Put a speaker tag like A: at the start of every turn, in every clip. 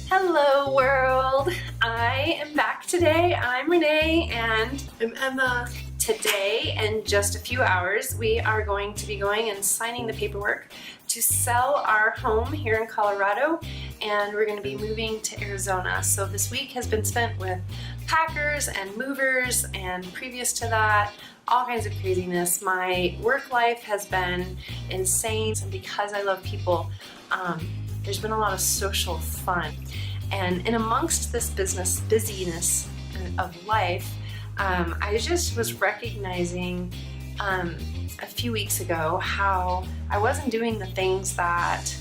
A: Hello world! I am back today. I'm Renee and
B: I'm Emma.
A: Today, in just a few hours, we are going to be going and signing the paperwork to sell our home here in Colorado, and we're going to be moving to Arizona. So this week has been spent with packers and movers, and previous to that, all kinds of craziness. My work life has been insane, and because I love people, there's been a lot of social fun. And in amongst this busyness of life, I just was recognizing a few weeks ago how I wasn't doing the things that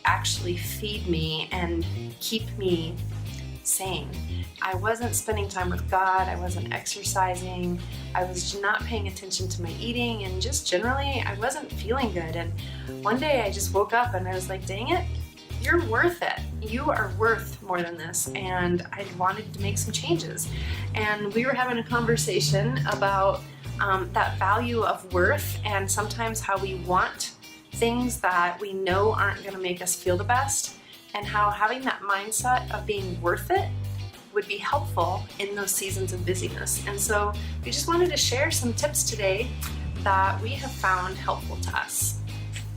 A: actually feed me and keep me sane. I wasn't spending time with God, I wasn't exercising, I was not paying attention to my eating, and just generally I wasn't feeling good. And one day I just woke up and I was like, dang it, you're worth it. You are worth more than this. And I wanted to make some changes. And we were having a conversation about that value of worth, and sometimes how we want things that we know aren't going to make us feel the best, and how having that mindset of being worth it would be helpful in those seasons of busyness. And so we just wanted to share some tips today that we have found helpful to us.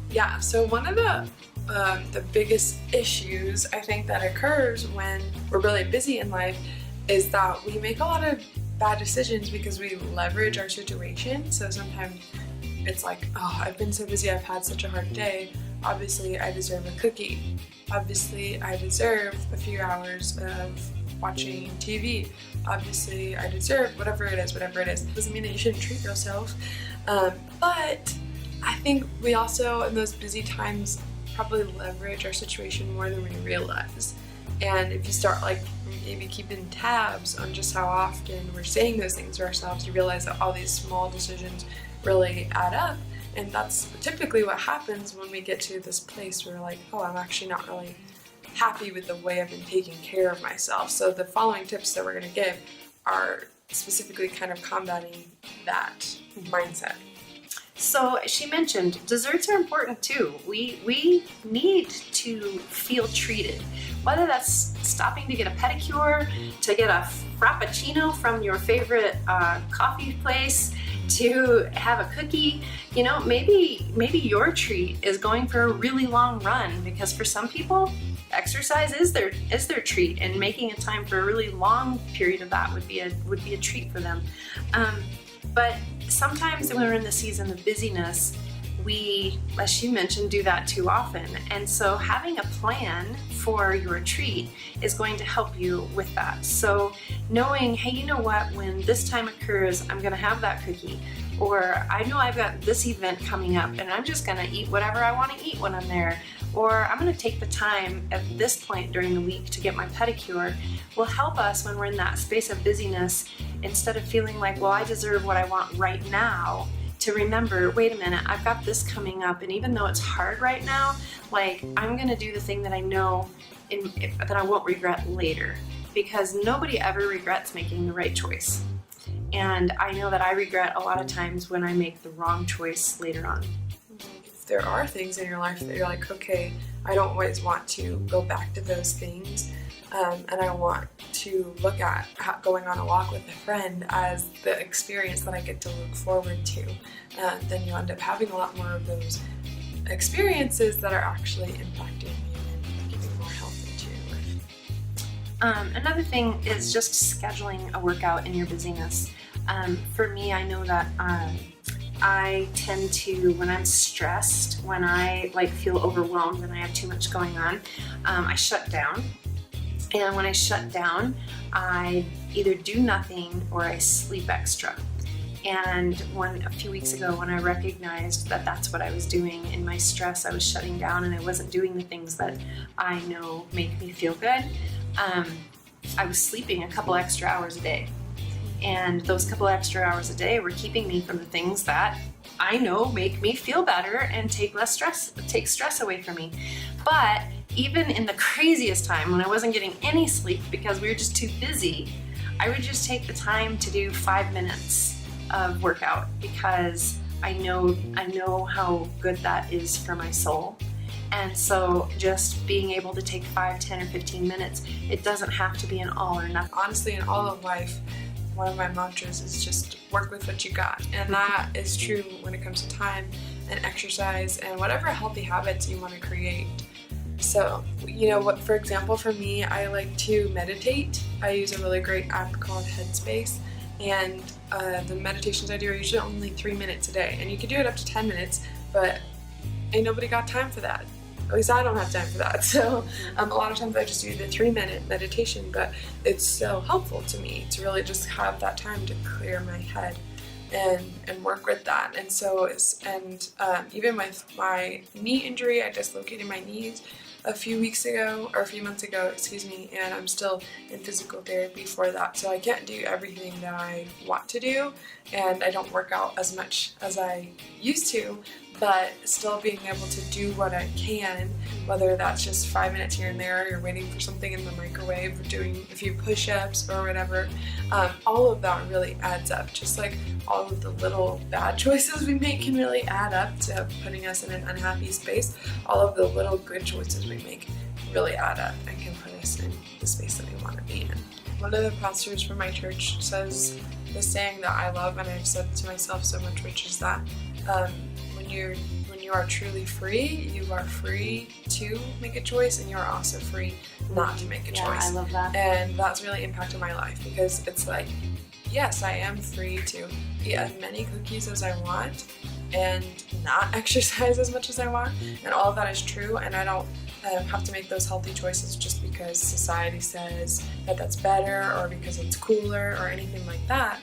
B: Yeah, so one of the biggest issues I think that occurs when we're really busy in life is that we make a lot of bad decisions because we leverage our situation. So sometimes it's like, oh, I've been so busy, I've had such a hard day, obviously I deserve a cookie. Obviously I deserve a few hours of watching TV. Obviously I deserve whatever it is. Doesn't mean that you shouldn't treat yourself. But I think we also, in those busy times, probably leverage our situation more than we realize. And if you start maybe keeping tabs on just how often we're saying those things to ourselves, you realize that all these small decisions really add up. And that's typically what happens when we get to this place where we're like, oh, I'm actually not really happy with the way I've been taking care of myself. So the following tips that we're going to give are specifically kind of combating that mindset.
A: So she mentioned desserts are important too. We need to feel treated. Whether that's stopping to get a pedicure, to get a frappuccino from your favorite coffee place, to have a cookie, maybe your treat is going for a really long run, because for some people exercise is their treat, and making a time for a really long period of that would be a treat for them. But sometimes when we're in the season of busyness, we, as she mentioned, do that too often. And so having a plan for your treat is going to help you with that. So knowing, hey, you know what, when this time occurs, I'm gonna have that cookie. Or I know I've got this event coming up and I'm just gonna eat whatever I wanna eat when I'm there. Or I'm gonna take the time at this point during the week to get my pedicure, will help us when we're in that space of busyness, instead of feeling like, well, I deserve what I want right now, to remember, wait a minute, I've got this coming up, and even though it's hard right now, I'm gonna do the thing that I know that I won't regret later, because nobody ever regrets making the right choice. And I know that I regret a lot of times when I make the wrong choice later on.
B: If there are things in your life that you're like, okay, I don't always want to go back to those things, and I want to look at going on a walk with a friend as the experience that I get to look forward to, then you end up having a lot more of those experiences that are actually impacting you and giving more health into your life.
A: Another thing is just scheduling a workout in your busyness. For me, I know that I tend to, when I'm stressed, when I feel overwhelmed and I have too much going on, I shut down. And when I shut down, I either do nothing or I sleep extra. And a few weeks ago, when I recognized that that's what I was doing in my stress, I was shutting down and I wasn't doing the things that I know make me feel good, I was sleeping a couple extra hours a day. And those couple extra hours a day were keeping me from the things that I know make me feel better and take stress away from me. But even in the craziest time, when I wasn't getting any sleep because we were just too busy, I would just take the time to do 5 minutes of workout, because I know how good that is for my soul. And so just being able to take 5, 10, or 15 minutes, it doesn't have to be an all or nothing.
B: Honestly, in all of life, one of my mantras is just work with what you got. And that is true when it comes to time and exercise and whatever healthy habits you want to create. So, for example, for me, I like to meditate. I use a really great app called Headspace, and the meditations I do are usually only 3 minutes a day. And you can do it up to 10 minutes, but ain't nobody got time for that. At least I don't have time for that. So a lot of times I just do the 3-minute meditation, but it's so helpful to me to really just have that time to clear my head and work with that. And so even with my knee injury, I dislocated my knees a few months ago, and I'm still in physical therapy for that. So I can't do everything that I want to do, and I don't work out as much as I used to, but still being able to do what I can, whether that's just 5 minutes here and there, you're waiting for something in the microwave, or doing a few push-ups or whatever, all of that really adds up. Just like all of the little bad choices we make can really add up to putting us in an unhappy space, all of the little good choices we make really add up and can put us in the space that we want to be in. One of the pastors from my church says the saying that I love, and I've said to myself so much, which is that when you are truly free, you are free to make a choice, and you are also free not to make a choice.
A: I love that.
B: And that's really impacted my life, because it's like, yes, I am free to eat as many cookies as I want and not exercise as much as I want, and all of that is true, and I don't have to make those healthy choices just because society says that that's better, or because it's cooler, or anything like that.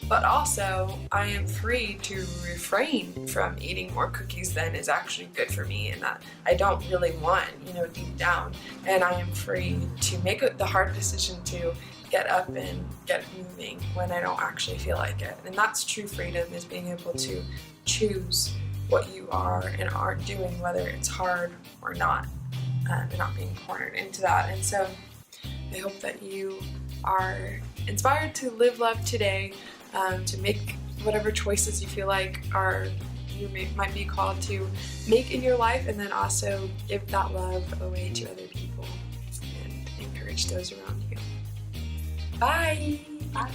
B: But also, I am free to refrain from eating more cookies than is actually good for me and that I don't really want, deep down. And I am free to make the hard decision to get up and get moving when I don't actually feel like it. And that's true freedom, is being able to choose what you are and aren't doing, whether it's hard or not, and not being cornered into that. And so I hope that you are inspired to live love today, to make whatever choices you feel like might be called to make in your life, and then also give that love away to other people and encourage those around you. Bye!
A: Bye.